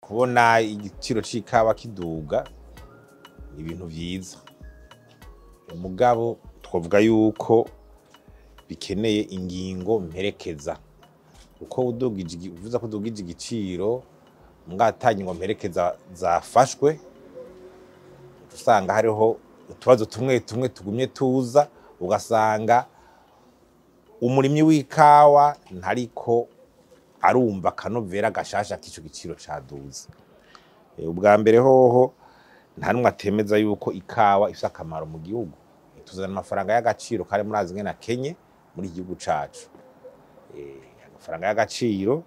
kubona igiciro c'ikawa kiduga ibintu vyiza. Umugabo twovuga yuko bikeneye ingingo mperekeza. Uko uvuza ko udugije igiciro mngatanye ngo mperekeza zafashwe, usanga hariho utubazo tumwe tugumye tuza, ugasanga umurimyi w'ikawa ntariko arumva akanovera gashasha k'ico giciro caduze. Ubwa mbere hoho nta numwe atemeza yuko ikawa ifise akamaro mu gihugu, ituzana amafaranga y'agaciro kare murazi ngene Kenya muri igihugu cacu. Amafaranga y'agaciro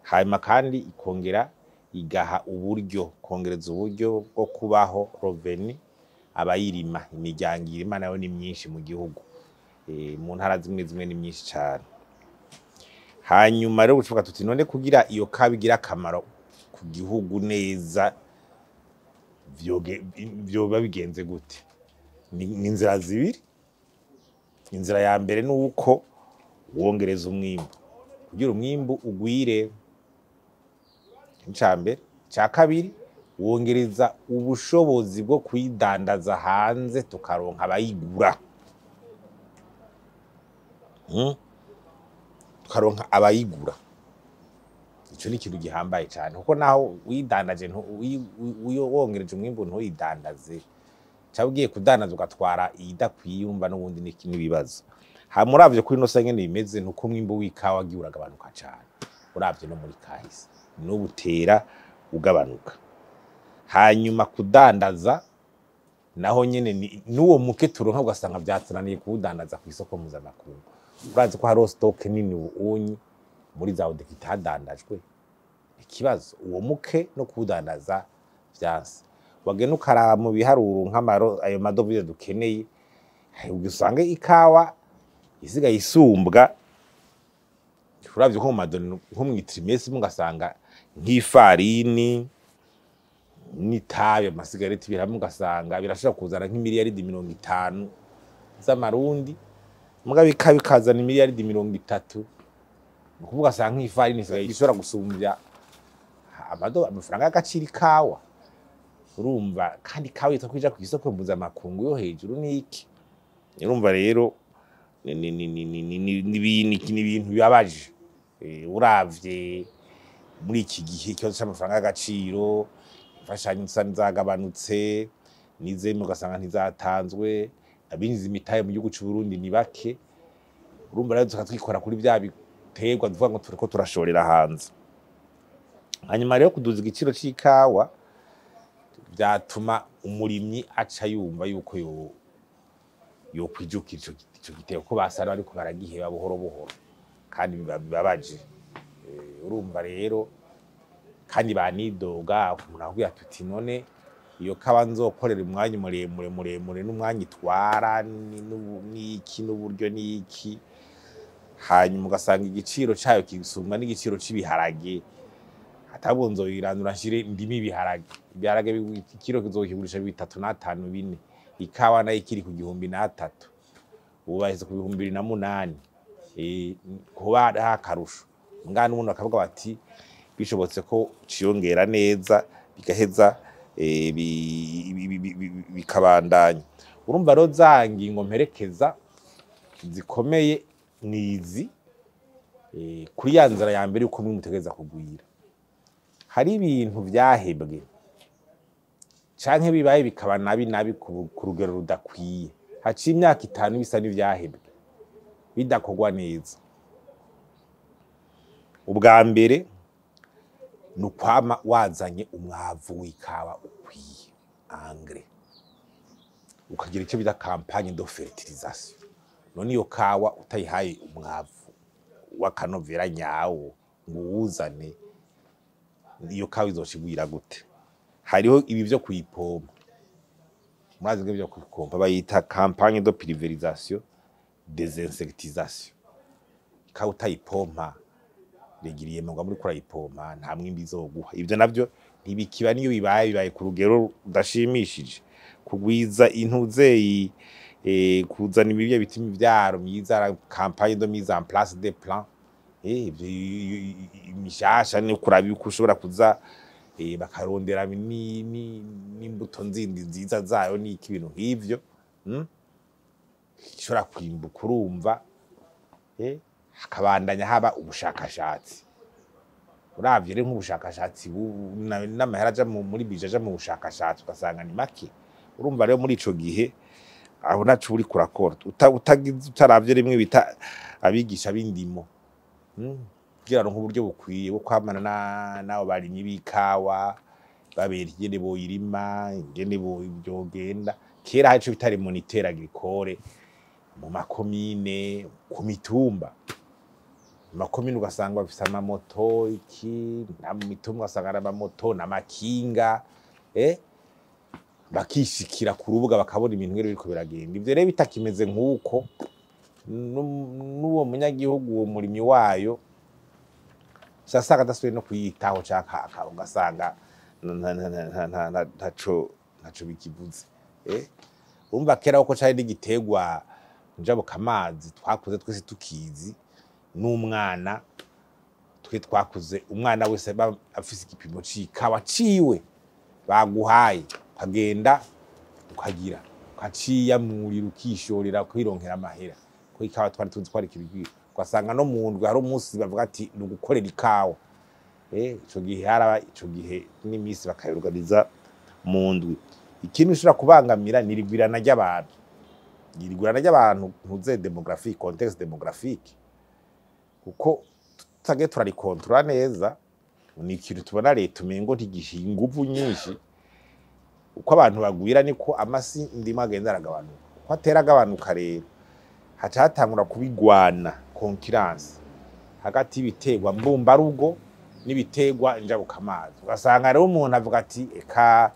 hanyuma kandi ikongera igaha uburyo, kongereza uburyo bwo kubaho roveni abayirima, imiryango irima nayo ni myinshi mu gihugu, mu ntara zimwe ni myinshi cyane. Hanyuma rero gucuka tuti none kugira iyo kawa igira akamaro ku gihugu neza vyoba bigenze gute? Ni inzira zibiri. Inzira ya mbere nuko wongereza umwimbu, kugira umwimbu ugwire, icambere. Ca kabiri wongereza ubushobozi bwo kwidandaza hanze tukaronka abayigura. Tukaronka abayigura. Ico ni ikintu gihambaye cyane, kuko naho widandaje wongereje umwimbu ntuyidandaze, cyabwiye kudandaza ugatwara idakwiye, umva n'ubundi n'ibibazo. Muravye kuri no sangene bimeze nuko umwimbu w'ikawa giye uragabanuka cyane. Uravye no muri kahise n'ubutera ugabanuka. Hanyuma kudandaza naho nyene n'uwo muke turonka ugasanga byatsananiye kudandaza ku isoko mpuzamakungu. Urazi ko hari stock nini unyi muri za odeki itadandajwe. Ikibazo uwo muke no kudandaza vyanse. Wagena ukaraba mu biharuro nk'amaro ayo madovize dukeneye, ugisanga ikawa isigaye isumbwa. Uravye ko mu madoni nko mu trimestre mugasanga nk'ifarini n'itabi amasigareti biramwe, ugasanga birashobora kuzana nk'imiliyaridi 50 z'amarundi, mugabe ikawa ikazana imiliyaridi 30. Ukuvuga asanga nk'ifarini ishobora gusumbya amafaranga y'agaciro ikawa. Urumva kandi ikawa yitwa kwija ku isoko mpuzamakungu yo hejuru niki. Urumva rero ni ibintu bibabaje. Uravye muri iki gihe ikibazo c'amafaranga y'agaciro, imfashanyo zagabanutse, n'izemwe ugasanga ntizatanzwe, abinjiza imitahe mu gihugu c'u Burundi ni bake. Urumva rero tukatwikora kuri vya biterwa duvuga ngo turiko turashorera hanze. Hanyuma rero kuduza igiciro c'ikawa byatuma umurimyi aca yumva yuko yo kwijukira ico gitego, ko basara ariko baragiheba buhoro buhoro kandi bibabaje. Urumva rero kandi banidoga umuntu akubwira tuti none iyo kawa nzokorera umwanya muremure n'umwanya itwara n'iki n'uburyo n'iki, hanyuma ugasanga igiciro cayo kisumwa n'igiciro c'ibiharage. Hatabwo nzoyirandura nshire ndimi ibiharage ikiro kizokigurisha 3 na 5 4. Ikawa nayo ikiri ku 1003, ubu baheze ku 2008. Kuba hakarusho ngana umuntu akavuga bati bishobotse ko ciyongera neza bigaheza bikabandanya. Urumva rero za ngingo mperekeza zikomeye nizi kuri ya nzira ya mbere uko mwimutegeza kugwira. Hari ibintu vyahebwe canke bibaye bikaba nabi ku rugero rudakwiye, haciye imyaka 5 bisa n'ivyahebwe bidakogwa neza. Ubwa mbere nukwama wazanye umwavu w'ikawa ukwiye, engrais, ukagira icyo bita campagne de fertilisation. None iyo kawa utayihaye umwavu w'akanovera nyawo ngo uzane, iyo kawa izoshigwira gute? Hariho ibi byo kuyipompa, murazi ngo byo kuyipompa bayita campagne de pulvérisation désinsectisation. Ikawa utayipompa regiriye ngo muri kurayipompa nta mwimbi izoguha. Ibyo navyo ntibikiba niyo bibaye ku rugero udashimishije. Kugwiza intuzeyi kuzana ibibye bitimi vyaro myiza, campagne de mise en place des plans imishasha ni kuraba yuko ushobora kuza bakarondera n'imbuto nzindi nziza zayo n'iki ibintu nk'ivyo gishobora kwimbuka urumva hakabandanya haba ubushakashatsi. Uravye rero nk'ubushakashatsi n'amahera aja muri bije aja mu bushakashatsi ugasanga ni make. Urumva rero muri ico gihe aho naco uri kurakora utaravye rimwe bita abigisha b'indimo kugira ngo uburyo bukwiye bwo kwamana nabo barimyi b'ikawa babera ingene boyirima ingene byogenda. Kera hari ico bitari moniteur agricole mu makomine ku mitumba. Makomine ugasanga bafise amamoto iki na mu mitumba ugasanga ari amamoto n'amakinga bakishikira ku rubuga bakabona ibintu ngere biriko biragenda. Ivyo rero bitakimeze nk'uko n'uwo munyagihugu uwo murimyi wayo sasanga adasubiye no kuyitaho canka ugasanga ntaco bikivuze. Urumva kera uko cari n'igiterwa njabuka amazi twakuze twese tukizi n'umwana twakuze umwana wese afise igipimo c'ikawa ciwe baguhaye kagenda ukagira ukaciyamurira ukishorera kwironkera amahera ko ikawa twari tuzi ko ari kibigwira ugasanga no mu ndwi hari umunsi bavuga ati ni ugukorera ikawa. Ico gihe haraba ico gihe n'imisi bakayorganiza mu ndwi. Ikintu ushobora kubangamira ni irigwirana ry'abantu. Irigwirana ry'abantu ntuze demographique contexte demographique kuko tutage turarikontrola neza ni ikintu tubona leta umengo ntigishiye inguvu nyinshi. Uko abantu bagwira niko amasi ndimo agenda aragabanuka. Uko atera agabanuka rero haca hatangura kubigwana concurrence hagati y'ibiterwa mbumbarugo n'ibiterwa njabukamazi. Ugasanga rero umuntu avuga ati eka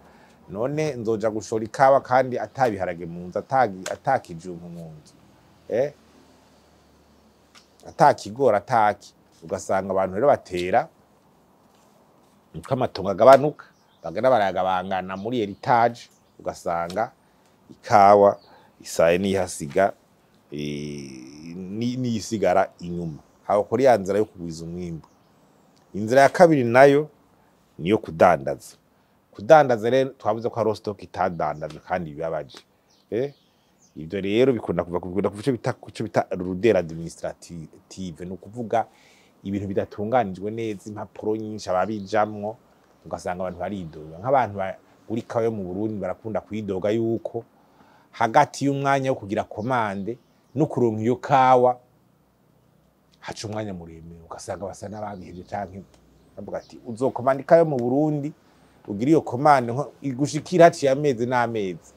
none nzoja gushora ikawa kandi atabiharage mu nzu atakijumpu mu nzu atakigora ataki. Ugasanga abantu rero batera niko amatongo agabanuka bagenda barayagabangana muri heritage. Ugasanga ikawa isaye nihasiga niyisigara inyuma. Aho kuri ya nzira yo kugwiza umwimbu. Inzira ya kabiri nayo niyo kudandaza. Kudandaza rero twavuze ko hari stock itadandaje kandi bibabaje. Ibyo rero bikunda kuva ku bice bita rudera administrative no kuvuga ibintu bidatunganijwe neza impapuro nyinshi ababijamwo ugasanga abantu baridoga. Nk'abantu uri kawe mu Burundi barakunda kwidoga yuko hagati y'umwanya wo kugira komande no kuronka iyo kawa haca umwanya muremure ugasanga basa n'ababihevye canke bavuga ati uzokomanda ikawa mu Burundi ugira iyo komande igushikira haciye amezi n'amezi.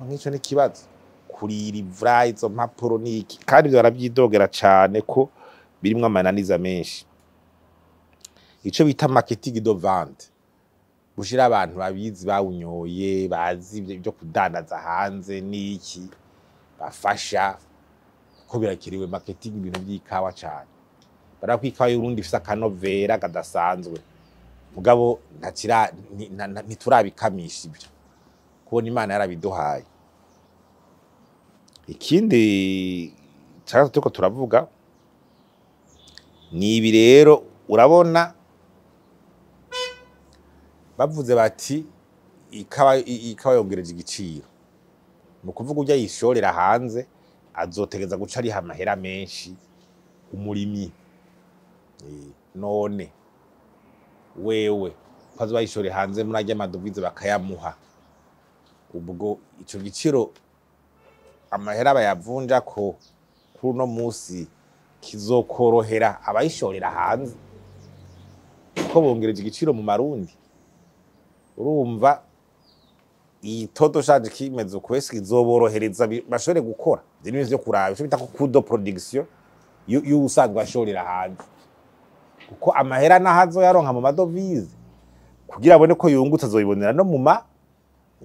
Nk'ico ni kibazo kurira ivra izo mpapuro niki kandi byo baravyidogera cane ko birimwe amananiza menshi. Ico bita marketing de vente bushira abantu babizi bawunyoye bazi ibyo kudandaza hanze niki bafasha ko birakiriwe marketing ibintu by'ikawa cyane. Barakwikawa y'Urundi ifisa akanovera kadasanzwe mugabo ntiturabikamisha ibyo kubona Imana yarabiduhaye. Ikindi cyangwa tuko turavuga ni ibi rero urabona bavuze bati ikawa yongereje igiciro. Mu kuvuga ujya yishorera hanze azotegeza guca ari amahera menshi umurimyi. None wewe kwazo bayishore hanze murajya amadovize bakayamuha ubwo ico giciro amahera bayavunja ko kuri no musi kizokorohera abayishorera hanze ko bongereje igiciro mu marundi. Urumva itoto shaje kimeze kwese izoborohereza bashore gukora ibintu byo kuraba ico bita ko kudo production y'usanzwe ashorera hanze kuko amahera nahazo yaronka mu madovize kugira abone ko yungutse azoyibonera no mu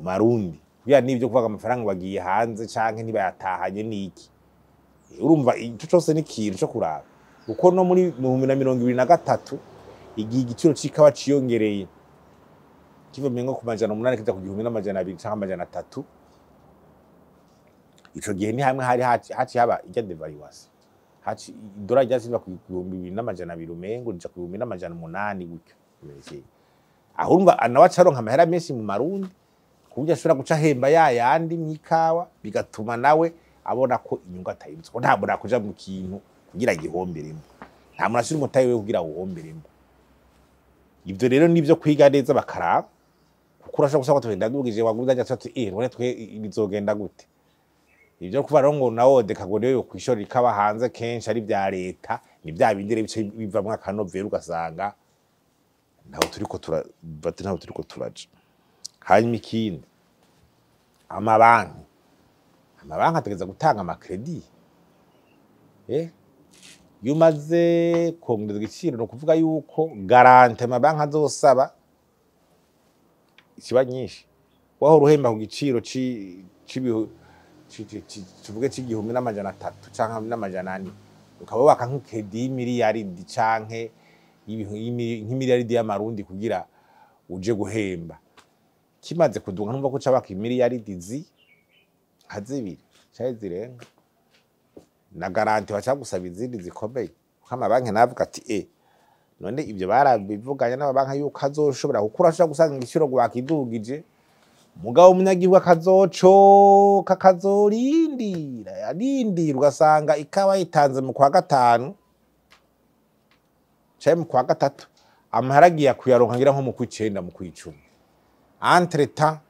marundi kugira nibyo kuvuga amafaranga bagiye hanze canke ntibayatahanye niki. Urumva ico cyose ni kintu cyo kuraba kuko no muri 2023 igihe igiciro c'ikawa ciyongereye kiva mengo ku majana 8 kiza ku 1200 canke 300. Ico gihe ni hamwe hari haci haba ijya devaluation haci dola ryaziba ku 2200 umengo rija ku 1800 gutyo ahumva nawe acaronka amahera menshi mu marundi kuburyo ashobora guca ahemba yayandi mw'ikawa bigatuma nawe abona ko inyungu atayibutse ko nta muntu akuja mu kintu kugira gihomberemo nta muntu ashira umutahe we kugira uwomberemo ivyo rero nivyo kwiga neza bakaraba kuko urashobora gusaba tugenda dugije waguza aja ati none twe bizogenda gute ivyo kuba rero ngo nawo dekagore yo kwishora ikaba hanze kenshi ari bya leta ni bya bindire bice bivamwe akanovera ugasanga naho turiko turaja hanyuma ikindi amabanki ategeza gutanga amakredi iyo umaze kongereza igiciro no kuvuga yuko garante amabanki azosaba ikiba nyinshi waho ruhemba ku giciro tuvuge c'igihumbi n'amajana 3 canke n'amajana 4 ukaba waka nk'kredi y'imiliyaridi canke nk'imiliyaridi y'amarundi kugira uje guhemba kimaze kudunga numva ko cabaka imiliyaridi hazibiri cyaje zirenga na garanti bacagusaba izindi zikomeye kama banki navuga ati none ibyo barabivuganya n'abanki yuko azoshobora gukura ashobora gusanga igiciro gwakidugije mugabo umunyagihugu akazocoka kazorindira ugasanga ikawa yitanze mu kwa gatanu cyaje mu kwa gatatu amaharagiye kuyaronka ngira nko mu kw'icenda mu kw'icumi entre temps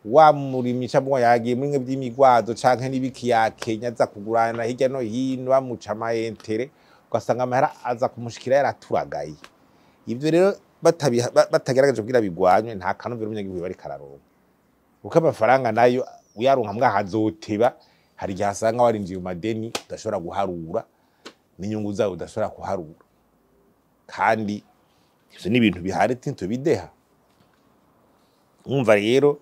wa murimyi cyangwa yagiye muri mwe by'imigwazo canke nibiki ya Kenya za kugurana hirya no hino bamuca amayentere ugasanga amahera aza kumushikira yaraturagaye ivyo rero batageragaje kugira bigwanywe nta kanovera umunyagihugu bari kararonka uko amafaranga nayo uyaronka mwahazoteba hari igihe asanga warinjiye mu madeni udashobora guharura n'inyungu zawe udashobora kuharura kandi ivyo ni ibintu bihari tinto bideha umva rero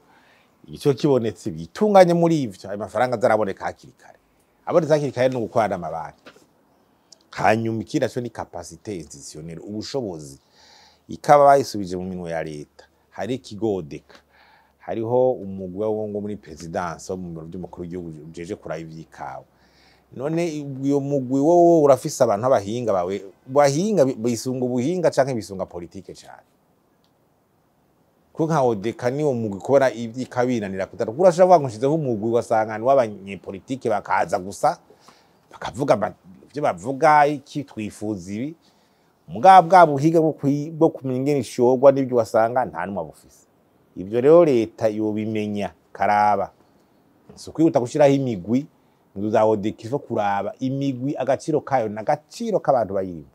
icyo kibonetse bitunganye muri ivyo ayo mafaranga azaraboneka hakiri kare abonetse hakiri kare no gukorana n'amabanki hanyuma ikindi cyo ni capacité institutionnelle ubushobozi ikaba bayisubije mu minwe ya leta hari ikigodeka hariho umugwi wo ngo muri presidence wo mu biro by'umukuru w'igihugu ujeje kuraba ivy'ikawa none uyo mugwi wo urafise abantu abahinga bawe bahinga bisunga ubuhinga canke bisunga politike cyane kuko odeka ni umugwi kubona ivy'ikabinanira kutara kurashaka nkushizeho umugwi wasangana w'abanyepolitike bakaza gusa bakavuga ivyo bavuga iki twifuza ibi bwa buhiga bwo kumenya ingene ishogwa n'ibyo wasanga nta numwe bufise ivyo rero leta yobimenya karaba so kwihuta gushiraho imigwi za odeka ifo kuraba imigwi agaciro kayo n'agaciro k'abantu bayirimo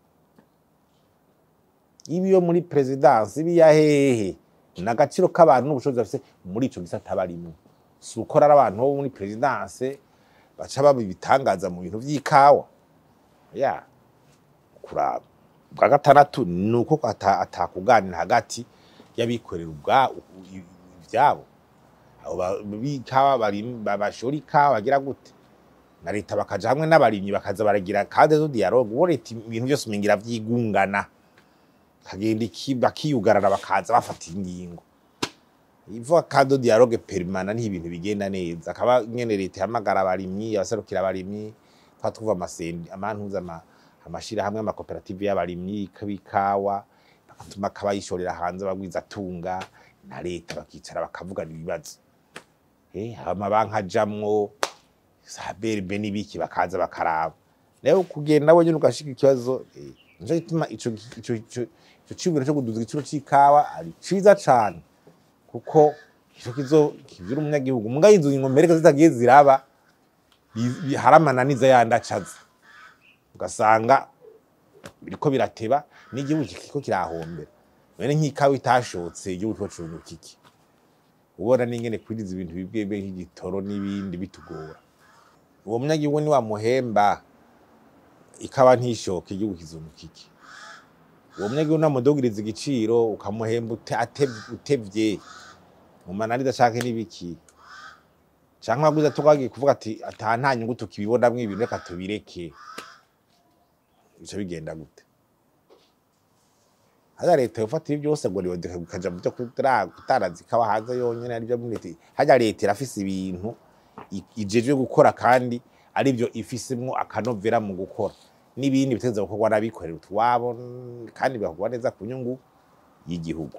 ibiyo muri presidence ibi yahehe n'agaciro k'abantu n'ubushobozi bafise muri ico gisata barimo si ukora abantu bo muri presidence baca babitangaza mu bintu vy'ikawa kuraba bwa gatandatu nuko atakuganira hagati y'abikorera ivyabo abo bikawa bashora ikawa bagira gute na leta bakaja hamwe n'abarimyi bakaza baragira cadre de dialogue wo leta ibintu byose umengira vyigungana kagenda bakiyugarara bakaza bafata ingingo ivo cadre de dialogue permanent ni ibintu bigenda neza akaba nyene leta hamagara abarimyi abaserukira abarimyi twatuva amasendi amantuza amashira hamwe amakoperative y'abarimyi kabikawa bakatuma kabayishorera hanze bagwiza tunga na leta bakicara bakavugana ibibazo amabanki ajamwo saberbe nibiki bakaza bakaraba rero kugenda bonye ugashika ikibazo nje gituma ico cibiro cyo kuduza igiciro c'ikawa ari ciza cyane kuko ico kivyura umunyagihugu muga inzu inkomereka zitagiye ziraba haramananiza yandacaza ugasanga biriko birateba n'igihugu kiko kirahombera bene nk'ikawa itashotse igihugu cyo cungu kiki ubona n'ingene kwiriza ibintu bibwebe nk'igitoro n'ibindi bitugora uwo munyagihugu ni wa muhemba ikawa ntishoke igihugu kizungu kiki uwo munyagihugu namudogiriza igiciro ukamuhemba utevye mu mananiza canke n'ibiki canke waguza tukagiye kuvuga ati nta nyungu tukibibonamwo ibintu reka tubireke bica bigenda gute haza leta yofata ibi byose ngo riyodeka gukaja mu byo kutaraza ikawa hanze yonyene ari byo muri haja leta irafise ibintu ijejwe gukora kandi ari byo ifisemwo akanovera mu gukora n'ibindi biteza gukorwa n'abikorera utwabo kandi bigakorwa neza ku nyungu y'igihugu.